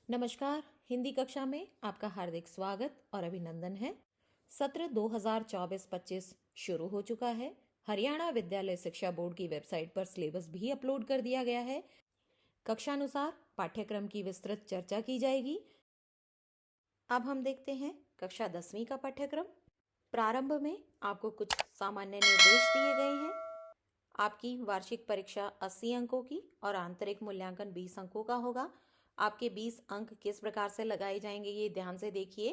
नमस्कार। हिंदी कक्षा में आपका हार्दिक स्वागत और अभिनंदन है। सत्र 2024-25 शुरू हो चुका है। हरियाणा विद्यालय शिक्षा बोर्ड की वेबसाइट पर सिलेबस भी अपलोड कर दिया गया है। कक्षानुसार पाठ्यक्रम की विस्तृत चर्चा की जाएगी। अब हम देखते हैं कक्षा 10वीं का पाठ्यक्रम। प्रारंभ में आपको कुछ सामान्य निर्देश दिए गए हैं। आपकी वार्षिक परीक्षा 80 अंकों की और आंतरिक मूल्यांकन 20 अंकों का होगा। आपके 20 अंक किस प्रकार से लगाए जाएंगे ये ध्यान से देखिए।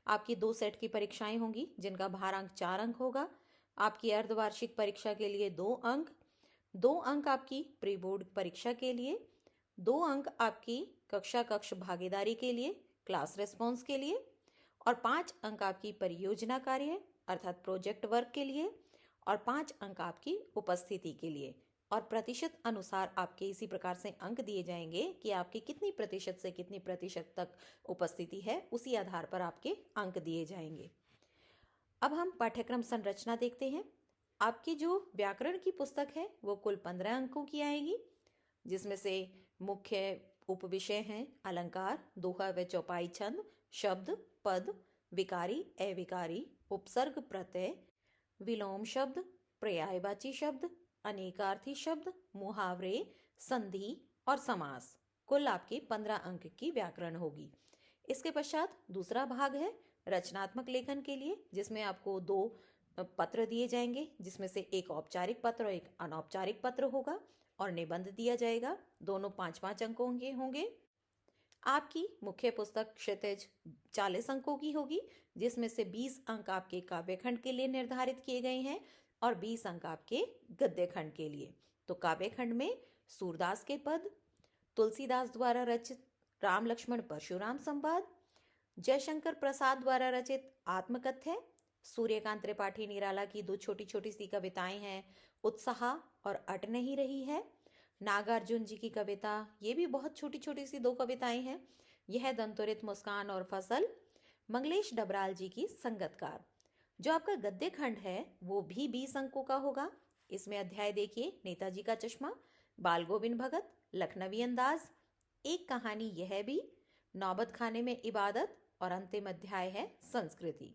आपकी 2 सेट की परीक्षाएं होंगी जिनका भारांक 4 अंक होगा। आपकी अर्धवार्षिक परीक्षा के लिए 2 अंक, 2 अंक आपकी प्री बोर्ड परीक्षा के लिए, 2 अंक आपकी कक्षा कक्ष भागीदारी के लिए, क्लास रिस्पॉन्स के लिए, और 5 अंक आपकी परियोजना कार्य अर्थात प्रोजेक्ट वर्क के लिए, और 5 अंक आपकी उपस्थिति के लिए। और प्रतिशत अनुसार आपके इसी प्रकार से अंक दिए जाएंगे कि आपकी कितनी प्रतिशत से कितनी प्रतिशत तक उपस्थिति है, उसी आधार पर आपके अंक दिए जाएंगे। अब हम पाठ्यक्रम संरचना देखते हैं। आपकी जो व्याकरण की पुस्तक है वो कुल 15 अंकों की आएगी, जिसमें से मुख्य उपविषय हैं अलंकार, दोहा व चौपाई छंद, शब्द, पद, विकारी, अविकारी, उपसर्ग प्रत्यय, विलोम शब्द, पर्यायवाची शब्द, अनेकार्थी शब्द, मुहावरे, संधि और समास। कुल आपके 15 अंक की व्याकरण होगी। इसके पश्चात दूसरा भाग है रचनात्मक लेखन के लिए, जिसमें आपको 2 पत्र दिए जाएंगे, जिसमें से एक औपचारिक पत्र और एक अनौपचारिक पत्र होगा, और निबंध दिया जाएगा। दोनों 5-5 अंकों के होंगे। आपकी मुख्य पुस्तक क्षितिज 40 अंकों की होगी, जिसमें से 20 अंक आपके काव्यखंड के लिए निर्धारित किए गए हैं और 20 अंक आपके गद्यखंड के लिए। तो काव्यखंड में सूरदास के पद, तुलसीदास द्वारा रचित राम लक्ष्मण परशुराम संवाद, जयशंकर प्रसाद द्वारा रचित आत्मकथ्य, सूर्यकांत त्रिपाठी निराला की 2 छोटी छोटी सी कविताएं हैं उत्साह और अट नहीं रही है, नागार्जुन जी की कविता, ये भी बहुत छोटी छोटी सी 2 कविताएं हैं, यह दंतुरित मुस्कान और फसल, मंगलेश डबराल जी की संगतकार। जो आपका गद्य खंड है वो भी 20 अंकों का होगा। इसमें अध्याय देखिए नेताजी का चश्मा, बाल गोविंद भगत, लखनवी अंदाज, एक कहानी यह भी, नौबत खाने में इबादत, और अंतिम अध्याय है संस्कृति।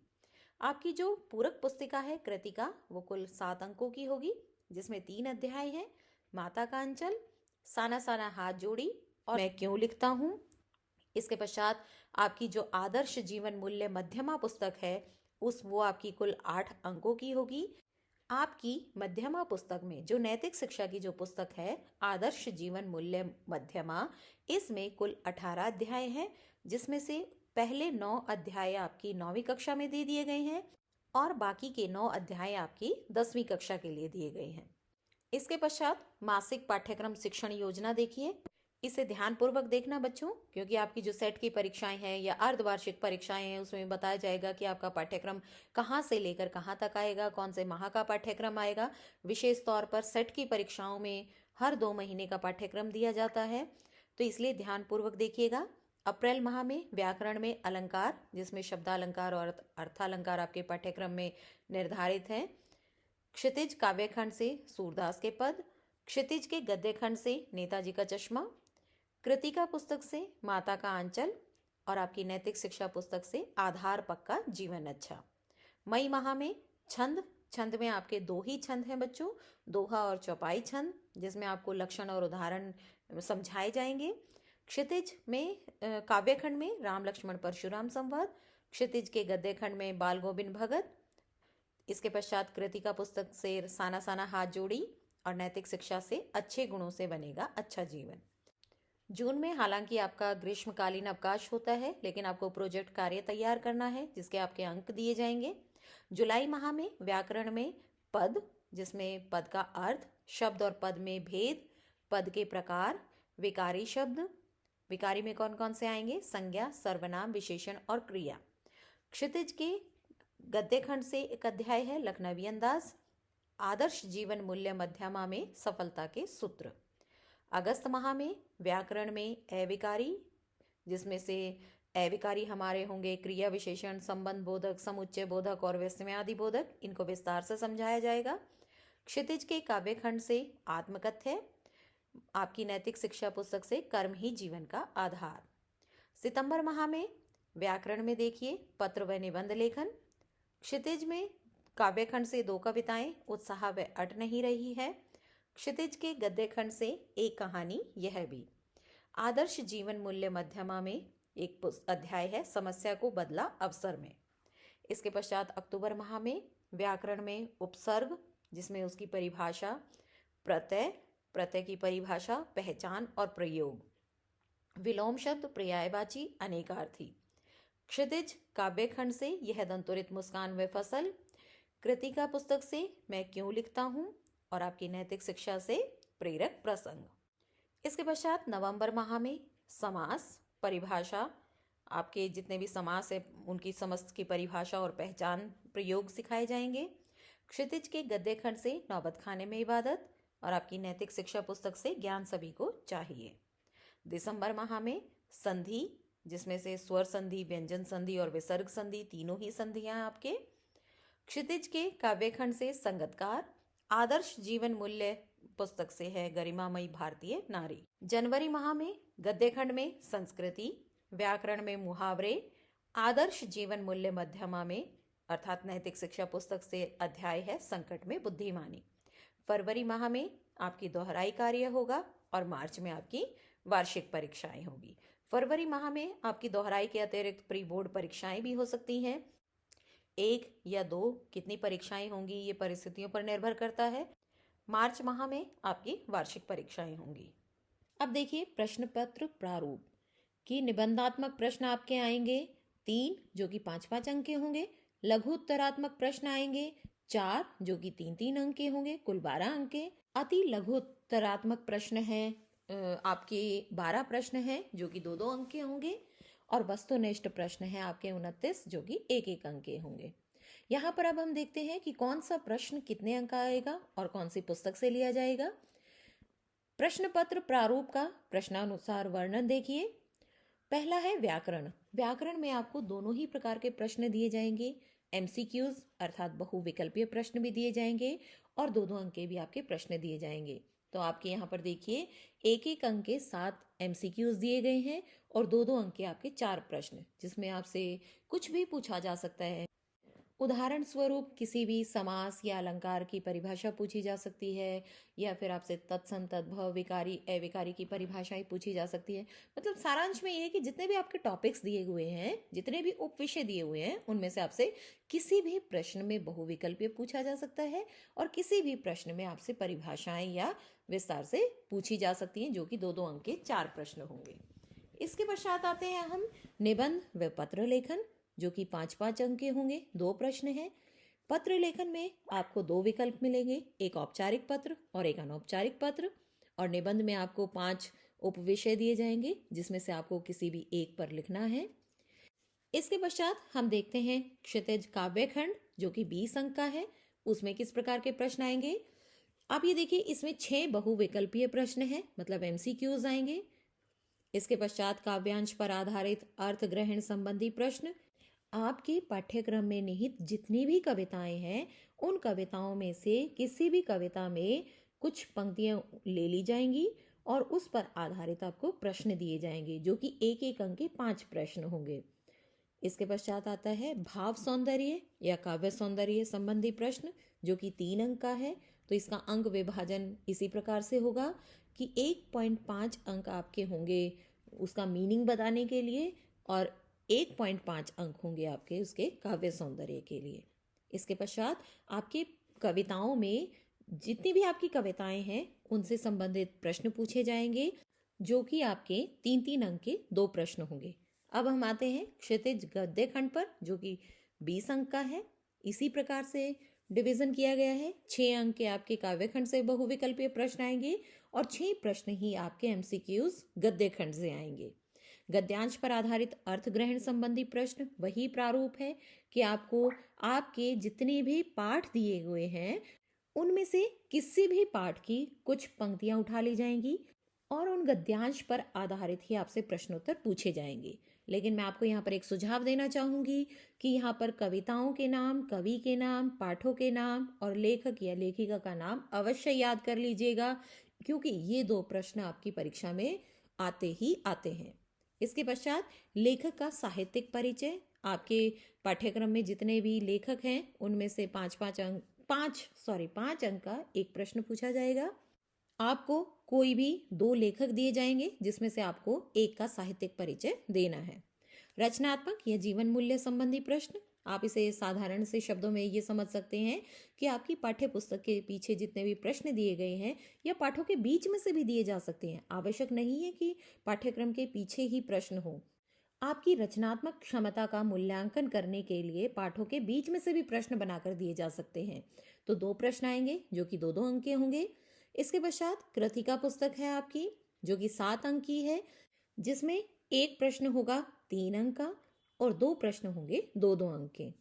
आपकी जो पूरक पुस्तिका है कृतिका वो कुल 7 अंकों की होगी, जिसमें 3 अध्याय हैं, माता का अंचल, साना साना हाथ जोड़ी और मैं क्यों लिखता हूँ। इसके पश्चात आपकी जो आदर्श जीवन मूल्य मध्यमा पुस्तक है वो आपकी कुल 8 अंकों की होगी। आपकी मध्यमा पुस्तक में जो नैतिक शिक्षा की जो पुस्तक है आदर्श जीवन मूल्य मध्यमा, इसमें कुल 18 अध्याय हैं, जिसमें से पहले 9 अध्याय आपकी 9वीं कक्षा में दे दिए गए हैं और बाकी के 9 अध्याय आपकी 10वीं कक्षा के लिए दिए गए हैं। इसके पश्चात मासिक पाठ्यक्रम शिक्षण योजना देखिए। इसे ध्यानपूर्वक देखना बच्चों, क्योंकि आपकी जो सेट की परीक्षाएं हैं या अर्धवार्षिक परीक्षाएं हैं उसमें बताया जाएगा कि आपका पाठ्यक्रम कहाँ से लेकर कहाँ तक आएगा, कौन से माह का पाठ्यक्रम आएगा। विशेष तौर पर सेट की परीक्षाओं में हर 2 महीने का पाठ्यक्रम दिया जाता है, तो इसलिए ध्यानपूर्वक देखिएगा। अप्रैल माह में व्याकरण में अलंकार, जिसमें शब्दालंकार और अर्थालंकार आपके पाठ्यक्रम में निर्धारित है। क्षितिज काव्यखंड से सूरदास के पद, क्षितिज के गद्यखंड से नेताजी का चश्मा, कृतिका पुस्तक से माता का आंचल, और आपकी नैतिक शिक्षा पुस्तक से आधार पक्का जीवन अच्छा। मई माह में छंद में आपके 2 ही छंद हैं बच्चों, दोहा और चौपाई छंद, जिसमें आपको लक्षण और उदाहरण समझाए जाएंगे। क्षितिज में काव्यखंड में राम लक्ष्मण परशुराम संवाद, क्षितिज के गद्यखंड में बाल गोविंद भगत, इसके पश्चात कृतिका पुस्तक से साना साना हाथ जोड़ी, और नैतिक शिक्षा से अच्छे गुणों से बनेगा अच्छा जीवन। जून में हालांकि आपका ग्रीष्मकालीन अवकाश होता है, लेकिन आपको प्रोजेक्ट कार्य तैयार करना है जिसके आपके अंक दिए जाएंगे। जुलाई माह में व्याकरण में पद, जिसमें पद का अर्थ, शब्द और पद में भेद, पद के प्रकार, विकारी शब्द, विकारी में कौन कौन से आएंगे, संज्ञा, सर्वनाम, विशेषण और क्रिया। क्षितिज के गद्यखंड से एक अध्याय है लखनवी अंदाज, आदर्श जीवन मूल्य मध्यमा में सफलता के सूत्र। अगस्त माह में व्याकरण में अविकारी, जिसमें से अविकारी हमारे होंगे क्रिया विशेषण, संबंध बोधक, समुच्चय बोधक और विस्मयादि बोधक, इनको विस्तार से समझाया जाएगा। क्षितिज के काव्यखंड से आत्मकथ्य, आपकी नैतिक शिक्षा पुस्तक से कर्म ही जीवन का आधार। सितंबर माह में व्याकरण में देखिए पत्र व निबंध लेखन। क्षितिज में काव्यखंड से 2 कविताएं उत्साह व अट नहीं रही है। क्षितिज के गद्य खंड से एक कहानी यह भी। आदर्श जीवन मूल्य मध्यमा में एक अध्याय है समस्या को बदला अवसर में। इसके पश्चात अक्टूबर माह में व्याकरण में उपसर्ग, जिसमें उसकी परिभाषा, प्रत्यय, प्रत्यय की परिभाषा, पहचान और प्रयोग, विलोम शब्द, पर्यायवाची, अनेकार्थी। क्षितिज काव्य खंड से यह दंतुरित मुस्कान व फसल, कृतिका पुस्तक से मैं क्यों लिखता हूँ और आपकी नैतिक शिक्षा से प्रेरक प्रसंग। इसके पश्चात नवंबर माह में समास, परिभाषा, आपके जितने भी समास है उनकी समस्त की परिभाषा और पहचान, प्रयोग सिखाए जाएंगे। क्षितिज के गद्य खंड से नौबत खाने में इबादत और आपकी नैतिक शिक्षा पुस्तक से ज्ञान सभी को चाहिए। दिसंबर माह में संधि, जिसमें से स्वर संधि, व्यंजन संधि और विसर्ग संधि तीनों ही संधियां आपके। क्षितिज के काव्य खंड से संगतकार, आदर्श जीवन मूल्य पुस्तक से है गरिमामयी भारतीय नारी। जनवरी माह में गद्य खंड में संस्कृति, व्याकरण में मुहावरे, आदर्श जीवन मूल्य मध्यमा में अर्थात नैतिक शिक्षा पुस्तक से अध्याय है संकट में बुद्धिमानी। फरवरी माह में आपकी दोहराई कार्य होगा और मार्च में आपकी वार्षिक परीक्षाएं होगी। फरवरी माह में आपकी दोहराई के अतिरिक्त प्री बोर्ड परीक्षाएं भी हो सकती हैं। 1 या 2 कितनी परीक्षाएं होंगी ये परिस्थितियों पर निर्भर करता है। मार्च माह में आपकी वार्षिक परीक्षाएं होंगी। अब देखिए प्रश्न पत्र प्रारूप कि निबंधात्मक प्रश्न आपके आएंगे 3 जो कि 5-5 अंक के होंगे। लघु उत्तरात्मक प्रश्न आएंगे 4 जो कि 3-3 अंक के होंगे, कुल 12 अंक के। अति लघु उत्तरात्मक प्रश्न है आपके 12 प्रश्न हैं जो कि 2-2 अंक के होंगे और वस्तुनिष्ठ प्रश्न है आपके 29 जो कि 1-1 अंक के होंगे। यहाँ पर अब हम देखते हैं कि कौन सा प्रश्न कितने अंक आएगा और कौन सी पुस्तक से लिया जाएगा। प्रश्न पत्र प्रारूप का प्रश्नानुसार वर्णन देखिए। पहला है व्याकरण। व्याकरण में आपको दोनों ही प्रकार के प्रश्न दिए जाएंगे, एमसीक्यूज अर्थात बहुविकल्पीय प्रश्न भी दिए जाएंगे और 2-2 अंक के भी आपके प्रश्न दिए जाएंगे। तो आपके यहाँ पर देखिए 1-1 अंक के 7 एमसीक्यूज दिए गए हैं और 2-2 अंक के आपके 4 प्रश्न, जिसमें आपसे कुछ भी पूछा जा सकता है। उदाहरण स्वरूप किसी भी समास या अलंकार की परिभाषा पूछी जा सकती है या फिर आपसे तत्सम, तद्भव, विकारी, अविकारी की परिभाषाएं पूछी जा सकती है। मतलब सारांश में ये है कि जितने भी आपके टॉपिक्स दिए हुए हैं, जितने भी उपविषय दिए हुए हैं, उनमें से आपसे किसी भी प्रश्न में बहुविकल्पीय पूछा जा सकता है और किसी भी प्रश्न में आपसे परिभाषाएं या विस्तार से पूछी जा सकती हैं, जो कि 2-2 अंक के 4 प्रश्न होंगे। इसके पश्चात आते हैं हम निबंध व पत्र लेखन, जो कि 5-5 अंक के होंगे। 2 प्रश्न हैं। पत्र लेखन में आपको 2 विकल्प मिलेंगे, एक औपचारिक पत्र और एक अनौपचारिक पत्र। और निबंध में आपको 5 उपविषय दिए जाएंगे, जिसमें से आपको किसी भी एक पर लिखना है। इसके पश्चात हम देखते हैं क्षितिज काव्य खंड, जो कि 20 अंक का है। उसमें किस प्रकार के प्रश्न आएंगे आप ये देखिए। इसमें 6 बहुविकल्पीय प्रश्न हैं, मतलब एमसीक्यूज आएंगे। इसके पश्चात काव्यांश पर आधारित अर्थ ग्रहण संबंधी प्रश्न। आपके पाठ्यक्रम में निहित जितनी भी कविताएं हैं, उन कविताओं में से किसी भी कविता में कुछ पंक्तियां ले ली जाएंगी और उस पर आधारित आपको प्रश्न दिए जाएंगे, जो कि 1-1 अंक के 5 प्रश्न होंगे। इसके पश्चात आता है भाव सौंदर्य या काव्य सौंदर्य संबंधी प्रश्न, जो कि 3 अंक का है। तो इसका अंक विभाजन इसी प्रकार से होगा कि 1.5 अंक आपके होंगे उसका मीनिंग बताने के लिए और 1.5 अंक होंगे आपके उसके काव्य सौंदर्य के लिए। इसके पश्चात आपके कविताओं में जितनी भी आपकी कविताएं हैं उनसे संबंधित प्रश्न पूछे जाएंगे, जो कि आपके 3-3 अंक के 2 प्रश्न होंगे। अब हम आते हैं क्षितिज गद्य खंड पर, जो कि 20 अंक का है। इसी प्रकार से डिवीजन किया गया है। 6 अंक के आपके काव्य खंड से बहुविकल्पीय प्रश्न आएंगे और 6 प्रश्न ही आपके एमसीक्यूज गद्य खंड से आएंगे। गद्यांश पर आधारित अर्थ ग्रहण संबंधी प्रश्न वही प्रारूप है कि आपको आपके जितने भी पाठ दिए हुए हैं उनमें से किसी भी पाठ की कुछ पंक्तियां उठा ली जाएंगी और उन गद्यांश पर आधारित ही आपसे प्रश्नोत्तर पूछे जाएंगे। लेकिन मैं आपको यहाँ पर एक सुझाव देना चाहूंगी कि यहाँ पर कविताओं के नाम, कवि के नाम, पाठों के नाम और लेखक या लेखिका का नाम अवश्य याद कर लीजिएगा, क्योंकि ये 2 प्रश्न आपकी परीक्षा में आते ही आते हैं। इसके पश्चात लेखक का साहित्यिक परिचय। आपके पाठ्यक्रम में जितने भी लेखक हैं उनमें से 5 अंक का एक प्रश्न पूछा जाएगा। आपको कोई भी 2 लेखक दिए जाएंगे जिसमें से आपको एक का साहित्यिक परिचय देना है। रचनात्मक या जीवन मूल्य संबंधी प्रश्न, आप इसे साधारण से शब्दों में ये समझ सकते हैं कि आपकी पाठ्य पुस्तक के पीछे जितने भी प्रश्न दिए गए हैं या पाठों के बीच में से भी दिए जा सकते हैं। आवश्यक नहीं है कि पाठ्यक्रम के पीछे ही प्रश्न हो। आपकी रचनात्मक क्षमता का मूल्यांकन करने के लिए पाठों के बीच में से भी प्रश्न बनाकर दिए जा सकते हैं। तो 2 प्रश्न आएंगे जो कि 2-2 अंक के होंगे। इसके पश्चात कृतिका पुस्तक है आपकी जो कि 7 अंक की है, जिसमें एक प्रश्न होगा 3 अंक का और 2 प्रश्न होंगे 2-2 अंक के।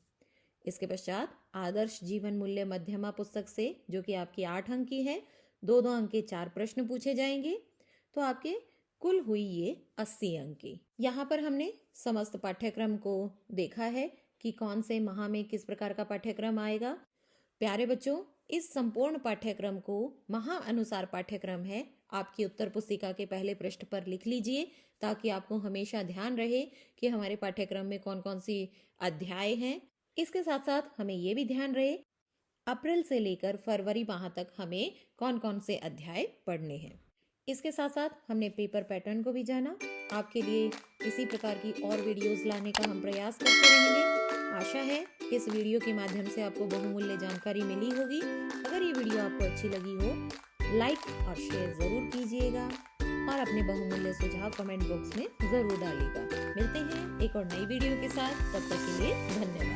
इसके पश्चात आदर्श जीवन मूल्य मध्यमा पुस्तक से जो कि आपकी 8 अंक की है, 2-2 अंक के 4 प्रश्न पूछे जाएंगे। तो आपके कुल हुई ये 80 अंक की। यहाँ पर हमने समस्त पाठ्यक्रम को देखा है कि कौन से माह में किस प्रकार का पाठ्यक्रम आएगा। प्यारे बच्चों, इस संपूर्ण पाठ्यक्रम को माह अनुसार पाठ्यक्रम है आपकी उत्तर पुस्तिका के पहले पृष्ठ पर लिख लीजिए, ताकि आपको हमेशा ध्यान रहे कि हमारे पाठ्यक्रम में कौन कौन सी अध्याय हैं। इसके साथ साथ हमें ये भी ध्यान रहे अप्रैल से लेकर फरवरी माह तक हमें कौन कौन से अध्याय पढ़ने हैं। इसके साथ साथ हमने पेपर पैटर्न को भी जाना। आपके लिए इसी प्रकार की और वीडियोस लाने का हम प्रयास करते रहेंगे। आशा है कि इस वीडियो के माध्यम से आपको बहुमूल्य जानकारी मिली होगी। अगर ये वीडियो आपको अच्छी लगी हो, लाइक और शेयर जरूर कीजिएगा और अपने बहुमूल्य सुझाव कमेंट बॉक्स में जरूर डालिएगा। मिलते हैं एक और नई वीडियो के साथ, तब तक के लिए धन्यवाद।